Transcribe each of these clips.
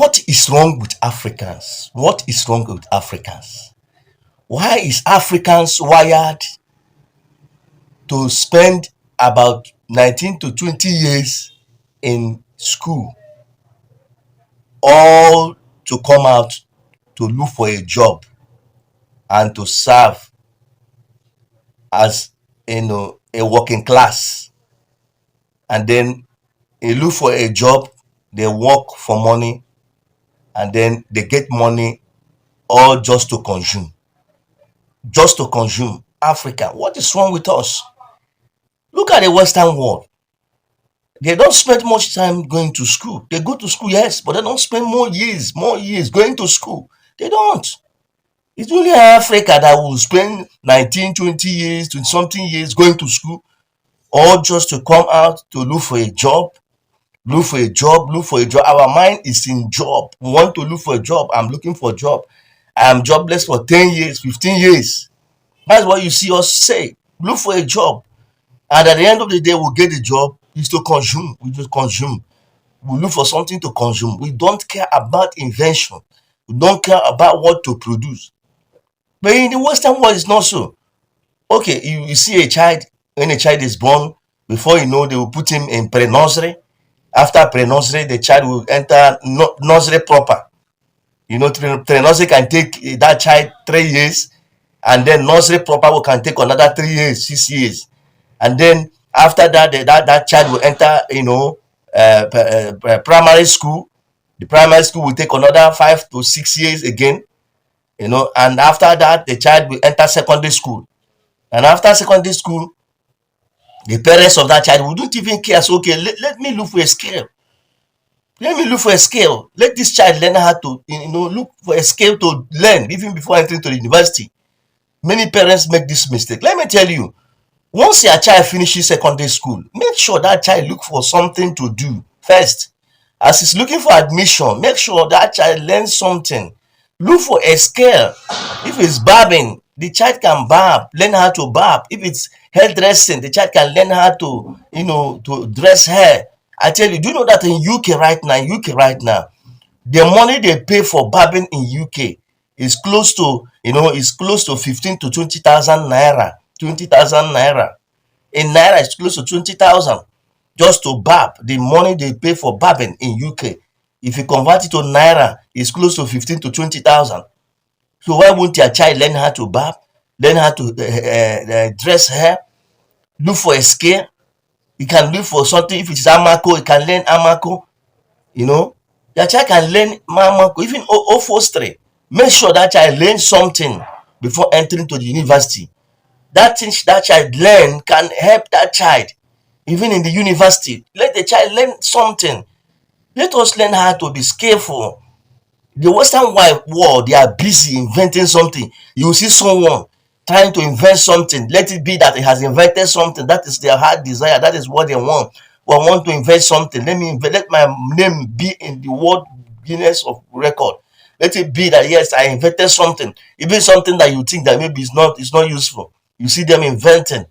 What is wrong with Africans? What is wrong with Africans? Why is Africans wired to spend about 19 to 20 years in school, all to come out to look for a job and to serve as a working class, and then they look for a job, they work for money, and then they get money all just to consume. Just to consume. Africa, what is wrong with us? Look at the Western world. They don't spend much time going to school. They go to school, yes, but they don't spend more years going to school. They don't. It's only Africa that will spend 19, 20 years, 20 something years going to school, all just to come out to look for a job. Look for a job. Our mind is in job. We want to look for a job. I'm looking for a job. I'm jobless for 10 years, 15 years. That's what you see us say. Look for a job. And at the end of the day, we'll get the job. Is to consume. We just consume. We look for something to consume. We don't care about invention. We don't care about what to produce. But in the Western world, it's not so. Okay, you see a child, when a child is born, before you know, they will put him in pre-nursery. After pre-nursery, the child will enter nursery proper. Pre-nursery can take that child 3 years, and then nursery proper can take another 3 years, 6 years. And then after that, that child will enter, primary school. The primary school will take another 5 to 6 years again, and after that, the child will enter secondary school. And after secondary school, the parents of that child wouldn't even care. So, okay, let me look for a skill. Let this child learn how to, look for a skill to learn, even before entering to the university. Many parents make this mistake. Let me tell you, once your child finishes secondary school, make sure that child look for something to do first. As he's looking for admission, make sure that child learns something. Look for a skill. If it's barbing, the child can barb, learn how to barb. If it's hairdressing, the child can learn how to, to dress hair. I tell you, do you know that in UK right now, the money they pay for barbing in UK is close to, 15 to 20,000 naira. 20,000 naira. In naira, it's close to 20,000 just to barb. The money they pay for barbing in UK, if you convert it to naira, it's close to 15 to 20,000. So why won't your child learn how to barb, learn how to dress hair, look for a skill? You can look for something. If it's amako, you can learn amako. Your child can learn amako, even ofostry. Make sure that child learns something before entering to the university. That thing that child learn can help that child even in the university. Let the child learn something. Let us learn how to be skillful. The Western world, they are busy inventing something. You see someone trying to invent something. Let it be that he has invented something. That is their heart desire. That is what they want. We want to invent something. Let my name be in the World Guinness of Record. Let it be that yes, I invented something. Even something that you think that maybe it's not useful. You see them inventing.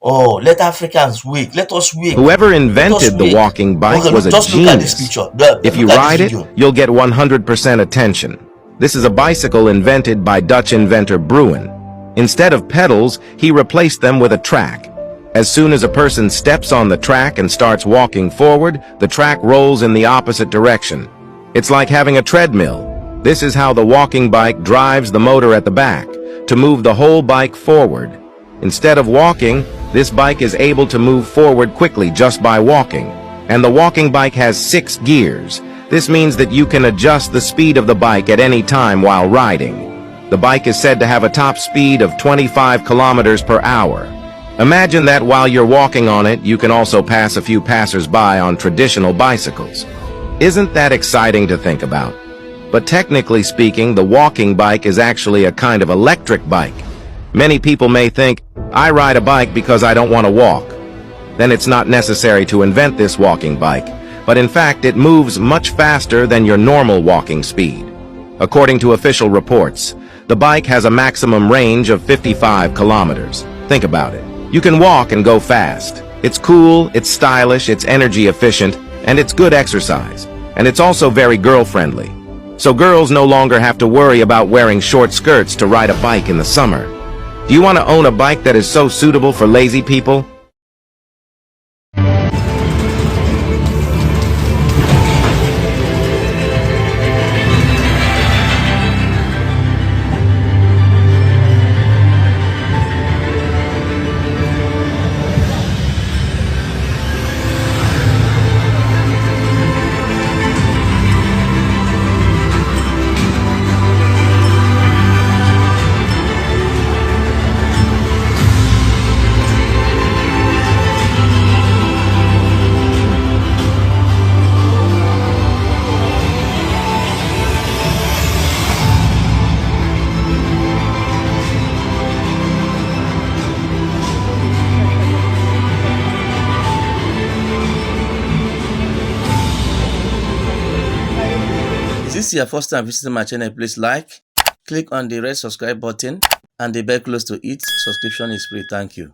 Oh, let Africans wake. Let us wake. Whoever invented the walking bike was a just genius. Look at this picture. If you ride it, you'll get 100% attention. This is a bicycle invented by Dutch inventor Bruin. Instead of pedals, he replaced them with a track. As soon as a person steps on the track and starts walking forward, the track rolls in the opposite direction. It's like having a treadmill. This is how the walking bike drives the motor at the back to move the whole bike forward. Instead of walking, this bike is able to move forward quickly just by walking. And the walking bike has 6 gears. This means that you can adjust the speed of the bike at any time while riding. The bike is said to have a top speed of 25 kilometers per hour. Imagine that while you're walking on it, you can also pass a few passers-by on traditional bicycles. Isn't that exciting to think about? But technically speaking, the walking bike is actually a kind of electric bike. Many people may think, I ride a bike because I don't want to walk. Then it's not necessary to invent this walking bike, but in fact it moves much faster than your normal walking speed. According to official reports, the bike has a maximum range of 55 kilometers. Think about it. You can walk and go fast. It's cool, it's stylish, it's energy efficient, and it's good exercise. and it's also very girl-friendly. So girls no longer have to worry about wearing short skirts to ride a bike in the summer. Do you want to own a bike that is so suitable for lazy people? Is this your first time visiting my channel? Please like, click on the red subscribe button and the bell close to it. Subscription is free. Thank you.